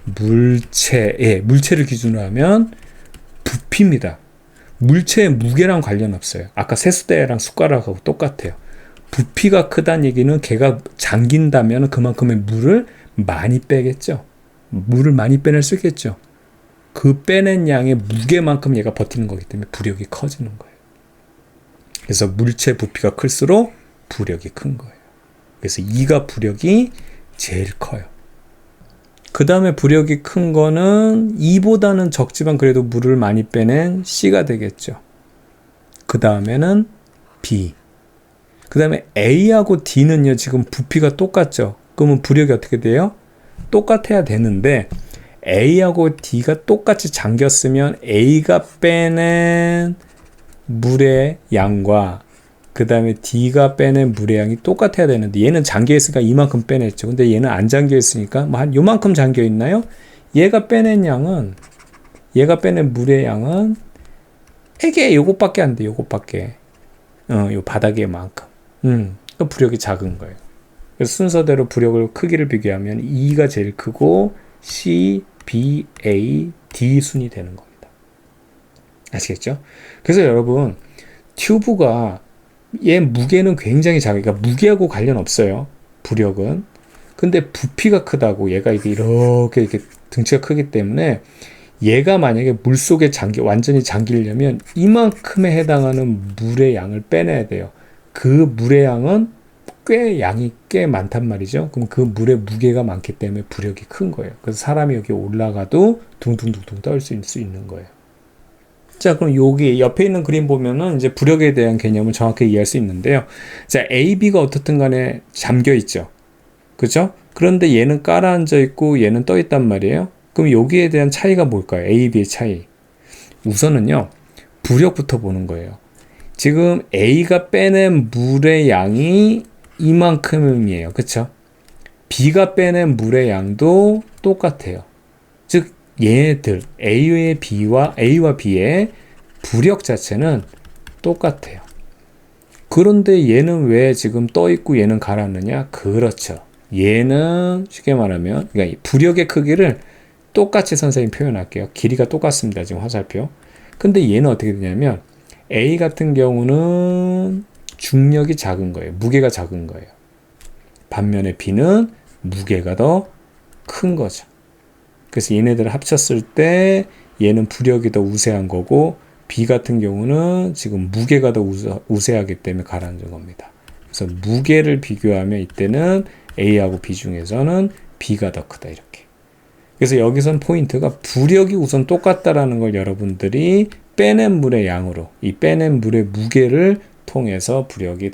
물체를 기준으로 하면 부피입니다. 물체의 무게랑 관련 없어요. 아까 세숫대랑 숟가락하고 똑같아요. 부피가 크다는 얘기는 걔가 잠긴다면 그만큼의 물을 많이 빼겠죠. 물을 많이 빼낼 수 있겠죠. 그 빼낸 양의 무게만큼 얘가 버티는 거기 때문에 부력이 커지는 거예요. 그래서 물체 부피가 클수록 부력이 큰 거예요. 그래서 2가 부력이 제일 커요. 그 다음에 부력이 큰 거는 2보다는 적지만 그래도 물을 많이 빼낸 C가 되겠죠. 그 다음에는 B. 그 다음에 A하고 D는요, 지금 부피가 똑같죠? 그러면 부력이 어떻게 돼요? 똑같아야 되는데, A하고 D가 똑같이 잠겼으면 A가 빼낸 물의 양과 그 다음에 D가 빼낸 물의 양이 똑같아야 되는데, 얘는 잠겨있으니까 이만큼 빼냈죠. 근데 얘는 안 잠겨있으니까 뭐 한 요만큼 잠겨있나요? 얘가 빼낸 물의 양은 이게 요것밖에 안 돼. 요것밖에. 요 바닥에 만큼. 그 부력이 작은 거예요. 그래서 순서대로 부력을 크기를 비교하면 E가 제일 크고 C, B, A, D 순이 되는 겁니다. 아시겠죠? 그래서 여러분, 튜브가 얘 무게는 굉장히 작아요. 그러니까 무게하고 관련 없어요. 부력은. 근데 부피가 크다고, 얘가 이렇게 등치가 크기 때문에 얘가 만약에 물속에 완전히 잠기려면 이만큼에 해당하는 물의 양을 빼내야 돼요. 그 물의 양은 양이 꽤 많단 말이죠. 그럼 그 물의 무게가 많기 때문에 부력이 큰 거예요. 그래서 사람이 여기 올라가도 둥둥둥둥 떠올 수 있는 거예요. 자, 그럼 여기 옆에 있는 그림 보면은 이제 부력에 대한 개념을 정확히 이해할 수 있는데요. 자, A, B가 어떻든 간에 잠겨 있죠. 그죠? 그런데 얘는 깔아앉아 있고 얘는 떠 있단 말이에요. 그럼 여기에 대한 차이가 뭘까요? A, B의 차이. 우선은요, 부력부터 보는 거예요. 지금 A가 빼낸 물의 양이 이만큼이에요. 그쵸? B가 빼낸 물의 양도 똑같아요. 즉, 얘네들 A와 B의 부력 자체는 똑같아요. 그런데 얘는 왜 지금 떠 있고 얘는 가라앉느냐? 그렇죠. 얘는 쉽게 말하면, 그러니까 부력의 크기를 똑같이 선생님 표현할게요. 길이가 똑같습니다. 지금 화살표. 근데 얘는 어떻게 되냐면 A 같은 경우는 중력이 작은 거예요. 무게가 작은 거예요. 반면에 B는 무게가 더 큰 거죠. 그래서 얘네들을 합쳤을 때 얘는 부력이 더 우세한 거고, B 같은 경우는 지금 무게가 더 우세하기 때문에 가라앉은 겁니다. 그래서 무게를 비교하면 이때는 A하고 B 중에서는 B가 더 크다, 이렇게. 그래서 여기선 포인트가 부력이 우선 똑같다라는 걸 여러분들이 빼낸 물의 양으로, 이 빼낸 물의 무게를 통해서 부력이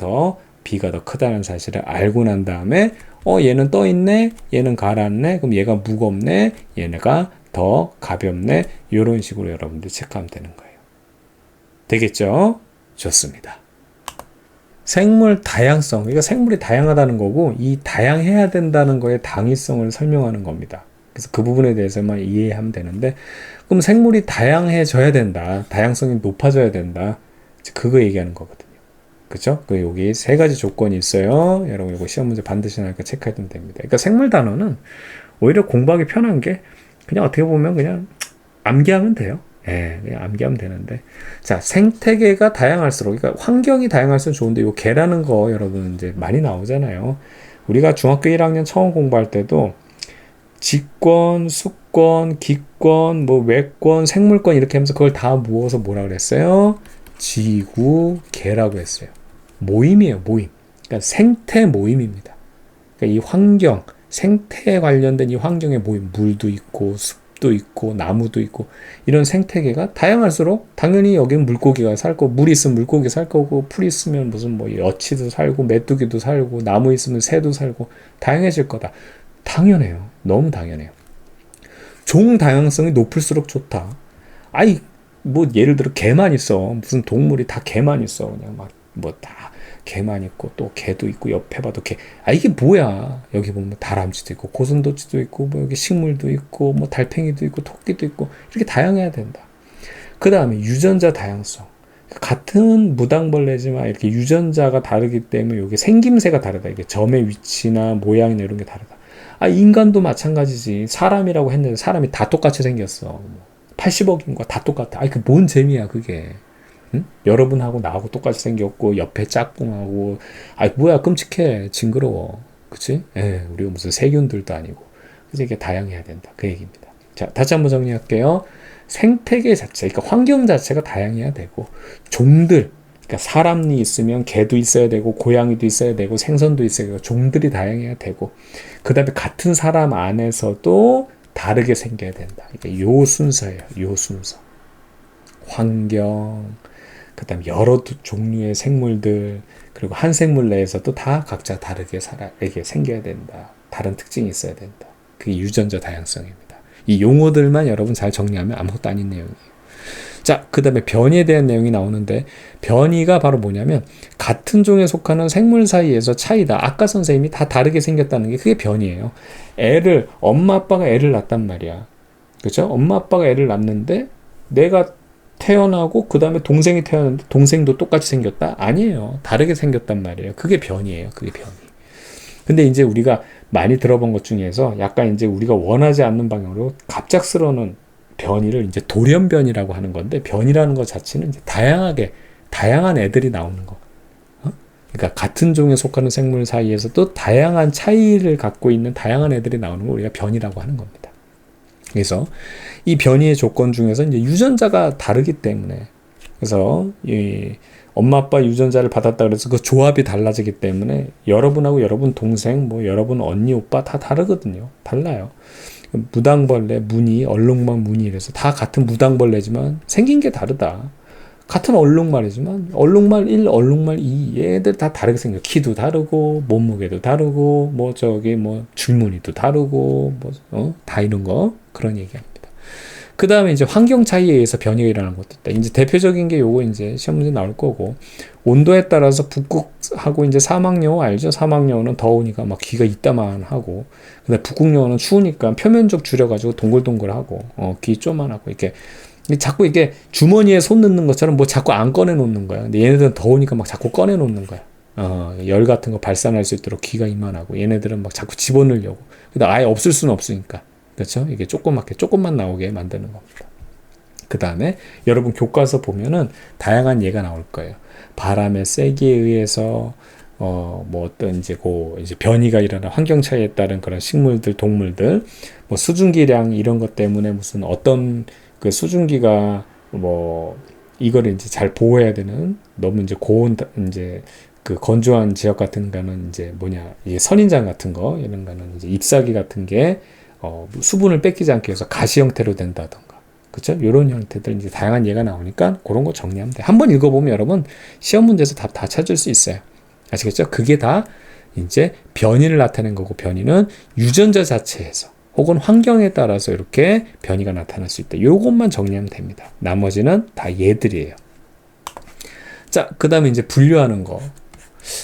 B가 더 크다는 사실을 알고 난 다음에 얘는 떠 있네, 얘는 가라앉네, 그럼 얘가 무겁네, 얘네가 더 가볍네, 이런 식으로 여러분들 체크하면 되는 거예요. 되겠죠? 좋습니다. 생물 다양성, 그러니까 생물이 다양하다는 거고, 이 다양해야 된다는 거의 당위성을 설명하는 겁니다. 그래서 그 부분에 대해서만 이해하면 되는데, 그럼 생물이 다양해져야 된다, 다양성이 높아져야 된다, 그거 얘기하는 거거든요. 그쵸? 여기 세 가지 조건이 있어요. 여러분 이거 시험 문제 반드시 나니까 체크해두면 됩니다. 그러니까 생물 단어는 오히려 공부하기 편한 게, 그냥 어떻게 보면 그냥 암기하면 돼요. 예, 그냥 암기하면 되는데. 자, 생태계가 다양할수록, 그러니까 환경이 다양할수록 좋은데, 요 개라는 거 여러분 이제 많이 나오잖아요. 우리가 중학교 1학년 처음 공부할 때도 직권, 수권, 기권, 뭐 외권, 생물권 이렇게 하면서 그걸 다 모아서 뭐라 그랬어요? 지구, 개라고 했어요. 모임이에요, 모임. 그러니까 생태 모임입니다. 그러니까 이 환경, 생태에 관련된 이 환경의 모임, 물도 있고 숲도 있고 나무도 있고, 이런 생태계가 다양할수록 당연히 여기는 물고기가 살 거고, 물이 있으면 물고기 살 거고, 풀 있으면 무슨 뭐 여치도 살고 메뚜기도 살고, 나무 있으면 새도 살고, 다양해질 거다. 당연해요. 너무 당연해요. 종 다양성이 높을수록 좋다. 아이, 뭐 예를 들어 개만 있어, 무슨 동물이 다 개만 있어, 그냥 막 뭐 다 개만 있고, 또 개도 있고, 옆에 봐도 개. 이게 뭐야? 여기 보면 다람쥐도 있고 고슴도치도 있고, 뭐 여기 식물도 있고, 뭐 달팽이도 있고 토끼도 있고, 이렇게 다양해야 된다. 그 다음에 유전자 다양성. 같은 무당벌레지만 이렇게 유전자가 다르기 때문에 여기 생김새가 다르다. 이게 점의 위치나 모양이나 이런 게 다르다. 인간도 마찬가지지. 사람이라고 했는데 사람이 다 똑같이 생겼어. 80억인가 다 똑같아. 그 뭔 재미야 그게. 응? 여러분하고 나하고 똑같이 생겼고, 옆에 짝꿍하고, 뭐야 끔찍해, 징그러워, 그치? 우리가 무슨 세균들도 아니고. 그래서 이게 다양해야 된다, 그 얘기입니다. 자, 다시 한번 정리할게요. 생태계 자체, 그러니까 환경 자체가 다양해야 되고, 종들, 그러니까 사람이 있으면 개도 있어야 되고, 고양이도 있어야 되고, 생선도 있어야 되고, 종들이 다양해야 되고, 그 다음에 같은 사람 안에서도 다르게 생겨야 된다. 그러니까 요 순서예요, 요 순서. 환경, 그다음 여러 종류의 생물들, 그리고 한 생물 내에서도 다 각자 다르게 이게 생겨야 된다. 다른 특징이 있어야 된다. 그게 유전자 다양성입니다. 이 용어들만 여러분 잘 정리하면 아무것도 아닌 내용이에요. 자, 그 다음에 변이에 대한 내용이 나오는데, 변이가 바로 뭐냐면 같은 종에 속하는 생물 사이에서 차이다. 아까 선생님이 다 다르게 생겼다는 게 그게 변이에요. 엄마 아빠가 애를 낳았단 말이야. 그렇죠? 엄마 아빠가 애를 낳는데 내가 태어나고 그 다음에 동생이 태어났는데 동생도 똑같이 생겼다? 아니에요. 다르게 생겼단 말이에요. 그게 변이에요. 그게 변이. 근데 이제 우리가 많이 들어본 것 중에서 약간 이제 우리가 원하지 않는 방향으로 갑작스러운 변이를 이제 돌연변이라고 하는 건데, 변이라는 것 자체는 이제 다양한 애들이 나오는 거. 그러니까 같은 종에 속하는 생물 사이에서도 다양한 차이를 갖고 있는 다양한 애들이 나오는 걸 우리가 변이라고 하는 겁니다. 그래서 이 변이의 조건 중에서 이제 유전자가 다르기 때문에, 그래서 이 엄마 아빠 유전자를 받았다 그래서 그 조합이 달라지기 때문에 여러분하고 여러분 동생, 뭐 여러분 언니 오빠 다 다르거든요. 달라요. 무당벌레, 무늬, 얼룩말, 무늬 이래서 다 같은 무당벌레지만 생긴 게 다르다. 같은 얼룩말이지만 얼룩말 1, 얼룩말 2 얘들 다 다르게 생겨. 키도 다르고 몸무게도 다르고 뭐 줄무늬도 다르고 다 이런 거 그런 얘기합니다. 그 다음에 이제 환경 차이에 의해서 변이가 일어나는 것도 있다. 이제 대표적인 게 요거 이제 시험 문제 나올 거고, 온도에 따라서 북극하고 이제 사막여우 알죠? 사막여우는 더우니까 막 귀가 이따만하고, 근데 북극여우는 추우니까 표면적 줄여가지고 동글동글하고, 귀 쪼만하고 이렇게 자꾸 이게 주머니에 손 넣는 것처럼 뭐 자꾸 안 꺼내 놓는 거야. 근데 얘네들은 더우니까 막 자꾸 꺼내 놓는 거야. 열 같은 거 발산할 수 있도록 귀가 이만하고, 얘네들은 막 자꾸 집어넣으려고. 근데 아예 없을 수는 없으니까. 그렇죠? 이게 조금만 나오게 만드는 겁니다. 그 다음에 여러분 교과서 보면은 다양한 예가 나올 거예요. 바람의 세기에 의해서 어떤 이제 변이가 일어나 환경 차이에 따른 그런 식물들, 동물들, 뭐 수증기량 이런 것 때문에 무슨 어떤 그 수증기가 이거를 이제 잘 보호해야 되는, 너무 이제 고온 이제 그 건조한 지역 같은 거는 이제 이게 선인장 같은 거 이런 거는 이제 잎사귀 같은 게 수분을 뺏기지 않게 해서 가시 형태로 된다던가, 그쵸? 이런 형태들 이제 다양한 예가 나오니까 그런 거 정리하면 돼. 한번 읽어보면 여러분 시험 문제에서 답 다 찾을 수 있어요. 아시겠죠? 그게 다 이제 변이를 나타낸 거고, 변이는 유전자 자체에서 혹은 환경에 따라서 이렇게 변이가 나타날 수 있다. 요것만 정리하면 됩니다. 나머지는 다 예들이에요. 자, 그 다음에 이제 분류하는 거.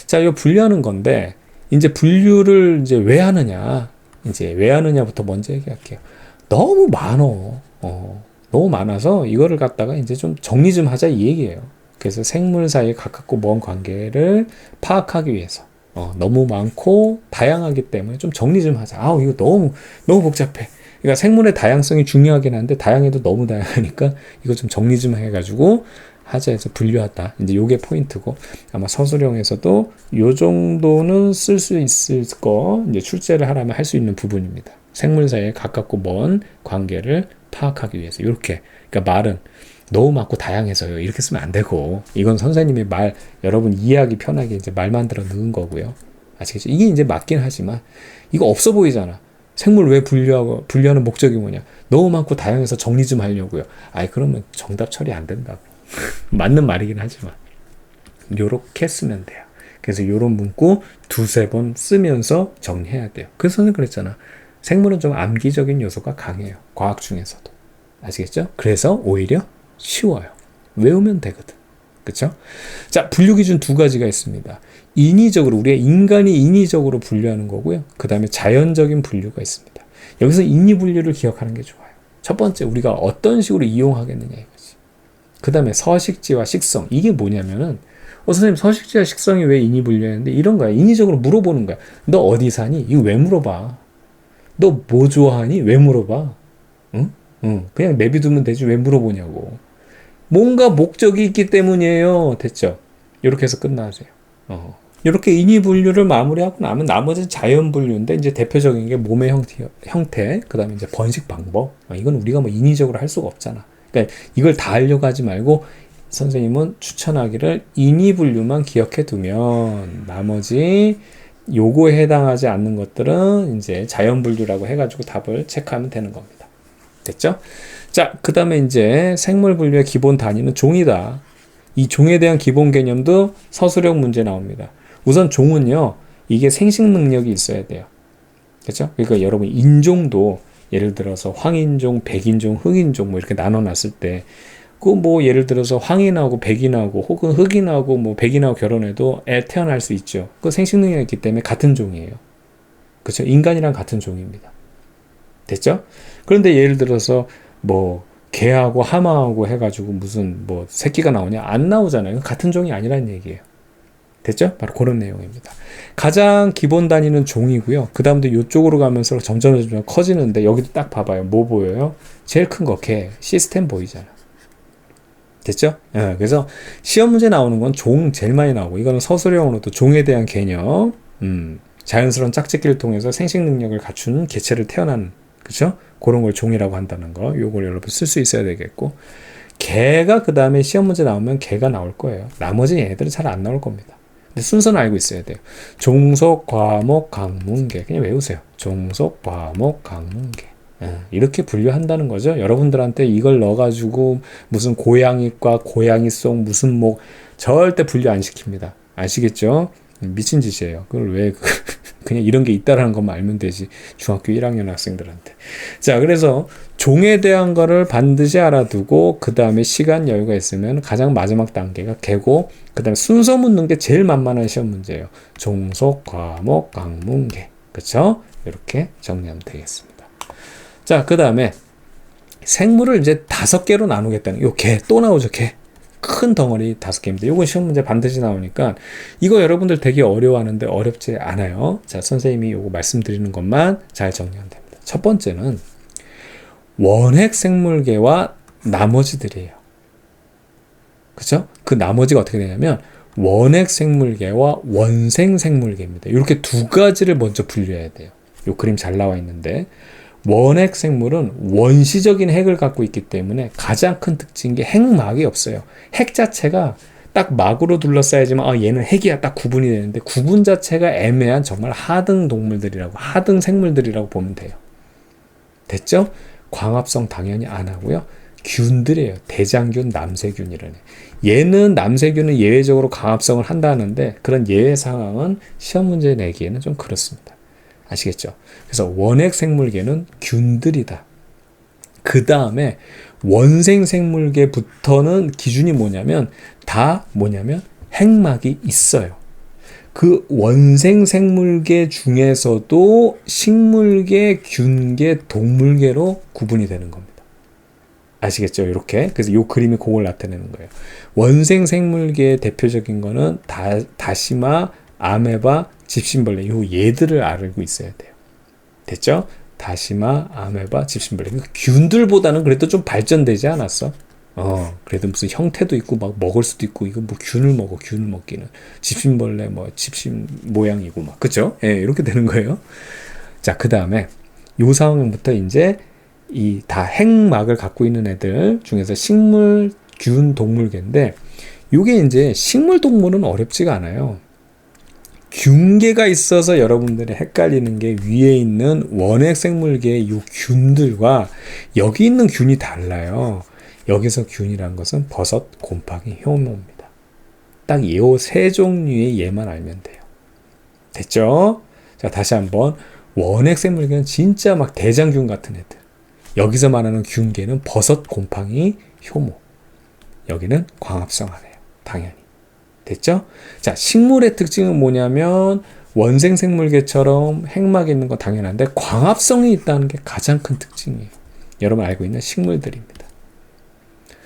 자, 이 분류하는 건데, 이제 분류를 이제 왜 하느냐부터 먼저 얘기할게요. 너무 많어. 너무 많아서 이거를 갖다가 이제 좀 정리 좀 하자 이 얘기예요. 그래서 생물 사이에 가깝고 먼 관계를 파악하기 위해서 너무 많고 다양하기 때문에 좀 정리 좀 하자. 이거 너무 복잡해. 그러니까 생물의 다양성이 중요하긴 한데 다양해도 너무 다양하니까 이거 좀 정리 좀 해가지고 하자 해서 분류하다. 이제 요게 포인트고, 아마 서술형에서도 요 정도는 쓸 수 있을 거, 이제 출제를 하려면 할 수 있는 부분입니다. 생물 사이에 가깝고 먼 관계를 파악하기 위해서. 요렇게. 그러니까 말은 너무 많고 다양해서요. 이렇게 쓰면 안 되고, 이건 선생님의 여러분 이해하기 편하게 이제 말 만들어 넣은 거고요. 아시겠죠? 이게 이제 맞긴 하지만, 이거 없어 보이잖아. 생물 왜 분류하는 목적이 뭐냐? 너무 많고 다양해서 정리 좀 하려고요. 그러면 정답 처리 안 된다고. 맞는 말이긴 하지만 요렇게 쓰면 돼요. 그래서 요런 문구 두세 번 쓰면서 정리해야 돼요. 그래서 저는 그랬잖아. 생물은 좀 암기적인 요소가 강해요. 과학 중에서도. 아시겠죠? 그래서 오히려 쉬워요. 외우면 되거든. 그쵸? 자, 분류 기준 두 가지가 있습니다. 인위적으로, 우리가 인간이 인위적으로 분류하는 거고요. 그 다음에 자연적인 분류가 있습니다. 여기서 인위 분류를 기억하는 게 좋아요. 첫 번째, 우리가 어떤 식으로 이용하겠느냐 이거지. 그 다음에 서식지와 식성. 이게 뭐냐면은, 선생님 서식지와 식성이 왜 인위 분류했는데 이런 거야. 인위적으로 물어보는 거야. 너 어디 사니? 이거 왜 물어봐? 너 뭐 좋아하니? 왜 물어봐? 응? 그냥 내비두면 되지 왜 물어보냐고. 뭔가 목적이 있기 때문이에요. 됐죠? 이렇게 해서 끝나세요. 이렇게 인위 분류를 마무리하고 나면 나머지는 자연 분류인데, 이제 대표적인 게 몸의 형태, 그 다음에 이제 번식 방법. 이건 우리가 뭐 인위적으로 할 수가 없잖아. 그러니까 이걸 다 하려고 하지 말고 선생님은 추천하기를 인위 분류만 기억해 두면 나머지 요거에 해당하지 않는 것들은 이제 자연 분류라고 해가지고 답을 체크하면 되는 겁니다. 됐죠? 자, 그 다음에 이제 생물 분류의 기본 단위는 종이다. 이 종에 대한 기본 개념도 서술형 문제 나옵니다. 우선 종은요, 이게 생식 능력이 있어야 돼요. 그렇죠? 그러니까 여러분 인종도 예를 들어서 황인종, 백인종, 흑인종 뭐 이렇게 나눠놨을 때 그 뭐 예를 들어서 황인하고 백인하고 혹은 흑인하고 뭐 백인하고 결혼해도 애 태어날 수 있죠. 그 생식 능력이 있기 때문에 같은 종이에요. 그렇죠? 인간이랑 같은 종입니다. 됐죠? 그런데 예를 들어서 뭐 개하고 하마하고 해가지고 무슨 뭐 새끼가 나오냐? 안 나오잖아요. 같은 종이 아니라는 얘기예요. 됐죠? 바로 그런 내용입니다. 가장 기본 단위는 종이고요. 그 다음부터 이쪽으로 가면서 점점 커지는데 여기도 딱 봐봐요. 뭐 보여요? 제일 큰 거 개. 시스템 보이잖아. 됐죠? 예, 그래서 시험 문제 나오는 건 종 제일 많이 나오고 이거는 서술형으로도 종에 대한 개념, 자연스러운 짝짓기를 통해서 생식 능력을 갖추는 개체를 태어난, 그쵸? 그런 걸 종이라고 한다는 거, 요걸 여러분 쓸 수 있어야 되겠고, 개가 그 다음에 시험 문제 나오면 개가 나올 거예요. 나머지 얘네들은 잘 안 나올 겁니다. 근데 순서는 알고 있어야 돼요. 종속, 과목, 강문계. 그냥 외우세요. 종속, 과목, 강문계. 이렇게 분류한다는 거죠. 여러분들한테 이걸 넣어가지고 무슨 고양이과, 고양이송, 무슨 목 절대 분류 안 시킵니다. 아시겠죠? 미친 짓이에요. 그걸 왜 그냥 이런 게 있다라는 것만 알면 되지. 중학교 1학년 학생들한테. 자, 그래서 종에 대한 거를 반드시 알아두고 그 다음에 시간 여유가 있으면 가장 마지막 단계가 개고 그 다음에 순서 묻는 게 제일 만만한 시험 문제예요. 종속, 과목, 강문계. 그쵸? 이렇게 정리하면 되겠습니다. 자, 그 다음에 생물을 이제 5개로 나누겠다는 요 개 또 나오죠. 개. 큰 덩어리 5개입니다. 요건 시험 문제 반드시 나오니까 이거 여러분들 되게 어려워하는데 어렵지 않아요. 자, 선생님이 요거 말씀드리는 것만 잘 정리하면 됩니다. 첫 번째는 원핵 생물계와 나머지들이에요. 그쵸? 그 나머지가 어떻게 되냐면 원핵 생물계와 원생 생물계입니다. 이렇게 두 가지를 먼저 분류해야 돼요. 요 그림 잘 나와 있는데 원핵 생물은 원시적인 핵을 갖고 있기 때문에 가장 큰 특징인 게 핵막이 없어요. 핵 자체가 딱 막으로 둘러싸야지만 얘는 핵이야 딱 구분이 되는데 구분 자체가 애매한 정말 하등 동물들이라고 하등 생물들이라고 보면 돼요. 됐죠? 광합성 당연히 안 하고요. 균들이에요. 대장균, 남세균이라네. 얘는 남세균은 예외적으로 광합성을 한다는데 그런 예외 상황은 시험 문제 내기에는 좀 그렇습니다. 아시겠죠? 그래서 원핵 생물계는 균들이다. 그 다음에 원생 생물계부터는 기준이 뭐냐면 핵막이 있어요. 그 원생 생물계 중에서도 식물계, 균계, 동물계로 구분이 되는 겁니다. 아시겠죠? 이렇게. 그래서 이 그림이 그걸 나타내는 거예요. 원생 생물계의 대표적인 거는 다시마, 아메바, 집신벌레 요 얘들을 알고 있어야 돼요. 됐죠? 다시마, 아메바, 집신벌레. 균들보다는 그래도 좀 발전되지 않았어? 그래도 무슨 형태도 있고 막 먹을 수도 있고 이거 뭐 균을 먹기는 집신벌레 뭐 집신 모양이고 막 그죠? 예, 이렇게 되는 거예요. 자, 그 다음에 요 상황부터 이제 이 다 핵막을 갖고 있는 애들 중에서 식물, 균, 동물계인데 요게 이제 식물, 동물은 어렵지가 않아요. 균계가 있어서 여러분들이 헷갈리는 게 위에 있는 원핵 생물계의 이 균들과 여기 있는 균이 달라요. 여기서 균이란 것은 버섯, 곰팡이, 효모입니다. 딱 이 세 종류의 얘만 알면 돼요. 됐죠? 자, 다시 한번 원핵 생물계는 진짜 막 대장균 같은 애들. 여기서 말하는 균계는 버섯, 곰팡이, 효모. 여기는 광합성하네요. 당연히. 됐죠? 자, 식물의 특징은 뭐냐면 원생 생물계처럼 핵막이 있는 건 당연한데 광합성이 있다는 게 가장 큰 특징이에요. 여러분 알고 있는 식물들입니다.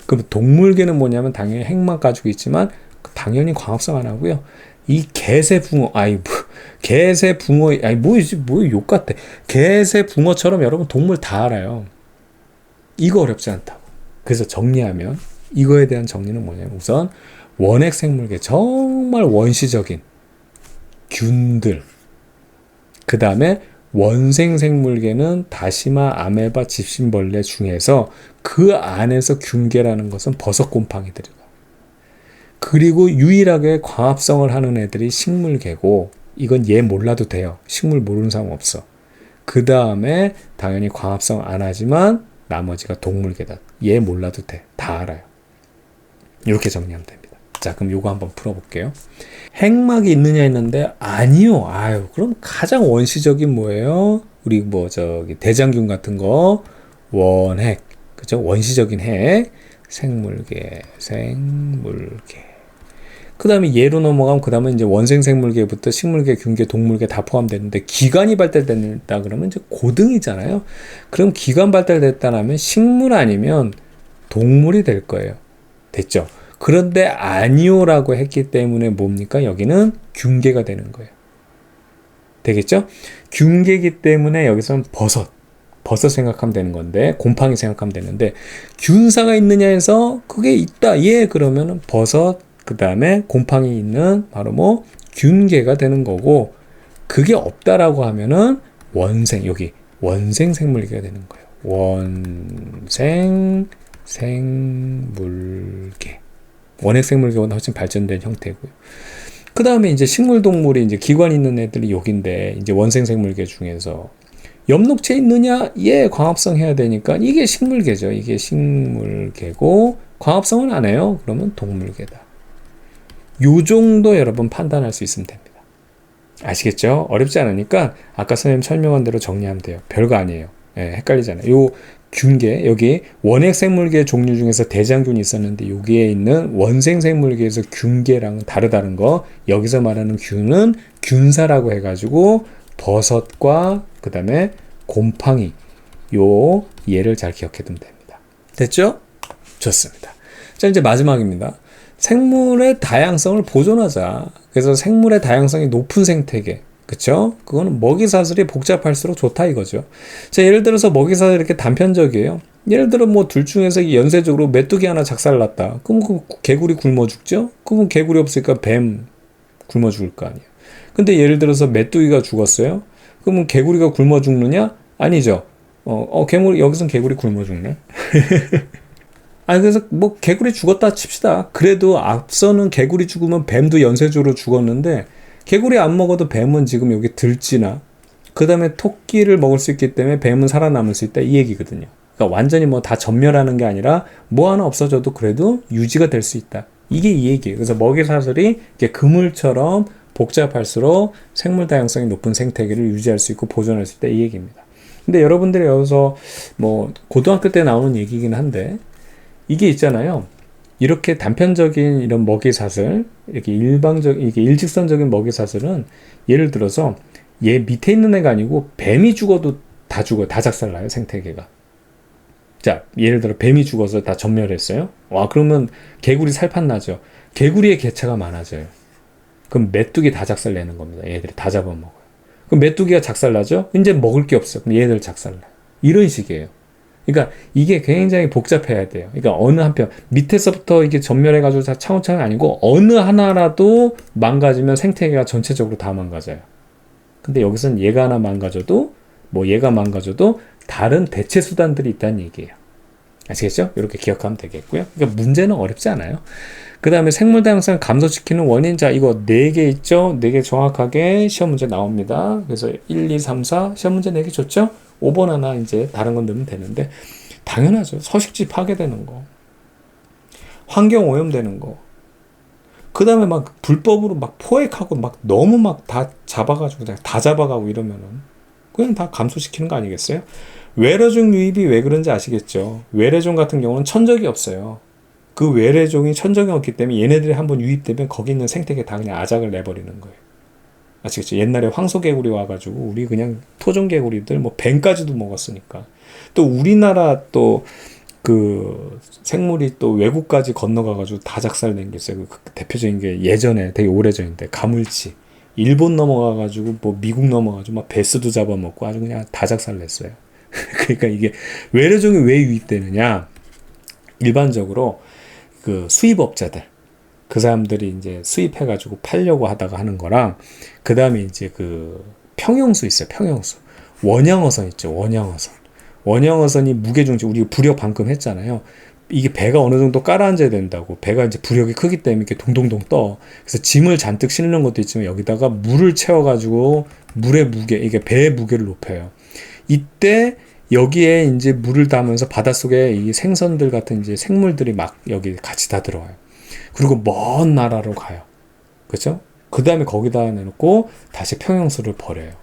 그럼 동물계는 뭐냐면 당연히 핵막 가지고 있지만 당연히 광합성 안 하고요. 이 개새붕어, 개새붕어, 욕 같아. 개새붕어처럼 여러분 동물 다 알아요. 이거 어렵지 않다고. 그래서 정리하면 이거에 대한 정리는 뭐냐면 우선 원핵 생물계 정말 원시적인 균들 그 다음에 원생 생물계는 다시마, 아메바, 집신벌레 중에서 그 안에서 균계라는 것은 버섯, 곰팡이들이다. 그리고 유일하게 광합성을 하는 애들이 식물계고 이건 얘 몰라도 돼요. 식물 모르는 사람 없어. 그 다음에 당연히 광합성 안 하지만 나머지가 동물계다. 얘 몰라도 돼. 다 알아요. 이렇게 정리하면 됩니다. 자, 그럼 요거 한번 풀어볼게요. 핵막이 있느냐 했는데 아니요. 아유, 그럼 가장 원시적인 뭐예요? 우리 대장균 같은 거 원핵, 그죠? 원시적인 핵, 생물계. 그 다음에 얘로 넘어가면 그 다음에 이제 원생생물계부터 식물계, 균계, 동물계 다 포함되는데 기관이 발달됐다 그러면 이제 고등이잖아요. 그럼 기관 발달됐다라면 식물 아니면 동물이 될 거예요. 됐죠? 그런데 아니오라고 했기 때문에 뭡니까? 여기는 균계가 되는 거예요. 되겠죠? 균계이기 때문에 여기서는 버섯 생각하면 되는 건데, 곰팡이 생각하면 되는데, 균사가 있느냐 해서 그게 있다. 예, 그러면은 버섯, 그 다음에 곰팡이 있는 바로 균계가 되는 거고, 그게 없다라고 하면은 여기 원생 생물계가 되는 거예요. 원생 생물계. 원핵 생물계보다 훨씬 발전된 형태고요. 그 다음에 이제 식물 동물이 이제 기관 있는 애들이 여기인데, 이제 원생 생물계 중에서 엽록체 있느냐? 예, 광합성 해야 되니까 이게 식물계죠. 이게 식물계고 광합성은 안 해요. 그러면 동물계다. 요 정도 여러분 판단할 수 있으면 됩니다. 아시겠죠? 어렵지 않으니까 아까 선생님 설명한 대로 정리하면 돼요. 별거 아니에요. 예, 헷갈리잖아요. 요 균계, 여기 원핵 생물계 종류 중에서 대장균이 있었는데 여기에 있는 원생 생물계에서 균계랑은 다르다는 거. 여기서 말하는 균은 균사라고 해가지고 버섯과 그 다음에 곰팡이 얘를 잘 기억해 두면 됩니다. 됐죠? 좋습니다. 자, 이제 마지막입니다. 생물의 다양성을 보존하자. 그래서 생물의 다양성이 높은 생태계, 그쵸? 그거는 먹이사슬이 복잡할수록 좋다 이거죠. 자, 예를 들어서 먹이사슬이 이렇게 단편적이에요. 예를 들어 둘 중에서 연쇄적으로 메뚜기 하나 작살났다. 그럼 그 개구리 굶어 죽죠? 그럼 개구리 없으니까 뱀 굶어 죽을 거 아니에요. 근데 예를 들어서 메뚜기가 죽었어요. 그러면 개구리가 굶어 죽느냐? 아니죠. 여기선 개구리 굶어 죽네. 그래서 개구리 죽었다 칩시다. 그래도 앞서는 개구리 죽으면 뱀도 연쇄적으로 죽었는데, 개구리 안 먹어도 뱀은 지금 여기 들쥐나, 그 다음에 토끼를 먹을 수 있기 때문에 뱀은 살아남을 수 있다. 이 얘기거든요. 그러니까 완전히 다 전멸하는 게 아니라 하나 없어져도 그래도 유지가 될 수 있다. 이게 이 얘기예요. 그래서 먹이사슬이 그물처럼 복잡할수록 생물 다양성이 높은 생태계를 유지할 수 있고 보존할 수 있다. 이 얘기입니다. 근데 여러분들이 여기서 고등학교 때 나오는 얘기긴 한데, 이게 있잖아요. 이렇게 단편적인 이런 먹이사슬, 이게 일직선적인 먹이사슬은 예를 들어서 얘 밑에 있는 애가 아니고 뱀이 죽어도 다 죽어요. 다 작살나요, 생태계가. 자, 예를 들어 뱀이 죽어서 다 전멸했어요. 그러면 개구리 살판 나죠. 개구리의 개체가 많아져요. 그럼 메뚜기 다 작살내는 겁니다. 얘들이 다 잡아먹어요. 그럼 메뚜기가 작살나죠? 이제 먹을 게 없어요. 그럼 얘들 작살나요. 이런 식이에요. 그러니까 이게 굉장히 복잡해야 돼요. 그러니까 어느 한편 밑에서부터 이게 전멸해가지고 차원차원이 아니고 어느 하나라도 망가지면 생태계가 전체적으로 다 망가져요. 근데 여기서는 얘가 하나 망가져도 얘가 망가져도 다른 대체 수단들이 있다는 얘기예요. 아시겠죠? 이렇게 기억하면 되겠고요. 그러니까 문제는 어렵지 않아요. 그 다음에 생물 다양성을 감소시키는 원인, 자, 이거 4개 있죠? 4개 정확하게 시험 문제 나옵니다. 그래서 1, 2, 3, 4 시험 문제 4개 줬죠? 5번 하나 이제 다른 건 넣으면 되는데, 당연하죠. 서식지 파괴되는 거, 환경 오염되는 거, 그 다음에 불법으로 포획하고 너무 다 잡아가지고 그냥 다 잡아가고 이러면은 그냥 다 감소시키는 거 아니겠어요? 외래종 유입이 왜 그런지 아시겠죠? 외래종 같은 경우는 천적이 없어요. 그 외래종이 천적이 없기 때문에 얘네들이 한번 유입되면 거기 있는 생태계 다 그냥 아작을 내버리는 거예요. 아시겠죠? 옛날에 황소개구리 와가지고 우리 그냥 토종개구리들 뱀까지도 먹었으니까. 또 우리나라 그 생물이 또 외국까지 건너가가지고 다 작살낸 게 있어요. 그 대표적인 게 예전에 되게 오래전인데 가물치. 일본 넘어가가지고 미국 넘어가가지고 베스도 잡아먹고 아주 그냥 다 작살냈어요. 그러니까 이게 외래종이 왜 유입되느냐? 일반적으로 그 수입업자들, 그 사람들이 이제 수입해가지고 팔려고 하다가 하는 거랑, 그 다음에 이제 그 평형수 있어요. 평형수. 원양어선 있죠. 원양어선. 원양어선이 무게중심, 우리 부력 방금 했잖아요. 이게 배가 어느 정도 깔아앉아야 된다고. 배가 이제 부력이 크기 때문에 이렇게 동동동 떠. 그래서 짐을 잔뜩 실는 것도 있지만 여기다가 물을 채워가지고 물의 무게, 이게 배의 무게를 높여요. 이때 여기에 이제 물을 담으면서 바닷속에 이 생선들 같은 이제 생물들이 여기 같이 다 들어와요. 그리고 먼 나라로 가요. 그죠? 그 다음에 거기다 내놓고 다시 평형수를 버려요.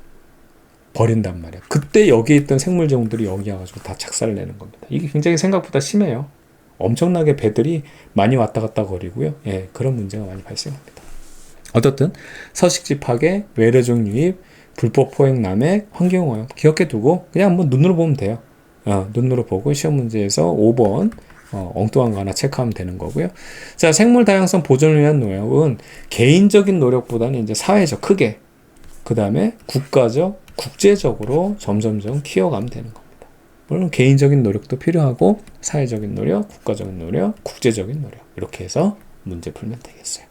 버린단 말이에요. 그때 여기에 있던 생물종들이 여기 와가지고 다 착살내는 겁니다. 이게 굉장히 생각보다 심해요. 엄청나게 배들이 많이 왔다 갔다 거리고요. 예, 그런 문제가 많이 발생합니다. 어떻든 서식지 파괴, 외래종 유입, 불법 포획 남획, 환경오염 기억해 두고 그냥 한번 눈으로 보면 돼요. 눈으로 보고 시험 문제에서 5번 엉뚱한 거 하나 체크하면 되는 거고요. 자, 생물 다양성 보존을 위한 노력은 개인적인 노력보다는 이제 사회적 크게, 그 다음에 국가적, 국제적으로 점점점 키워가면 되는 겁니다. 물론 개인적인 노력도 필요하고 사회적인 노력, 국가적인 노력, 국제적인 노력 이렇게 해서 문제 풀면 되겠어요.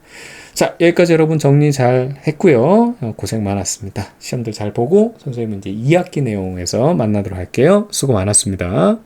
자, 여기까지 여러분 정리 잘 했고요. 고생 많았습니다. 시험들 잘 보고 선생님은 이제 2학기 내용에서 만나도록 할게요. 수고 많았습니다.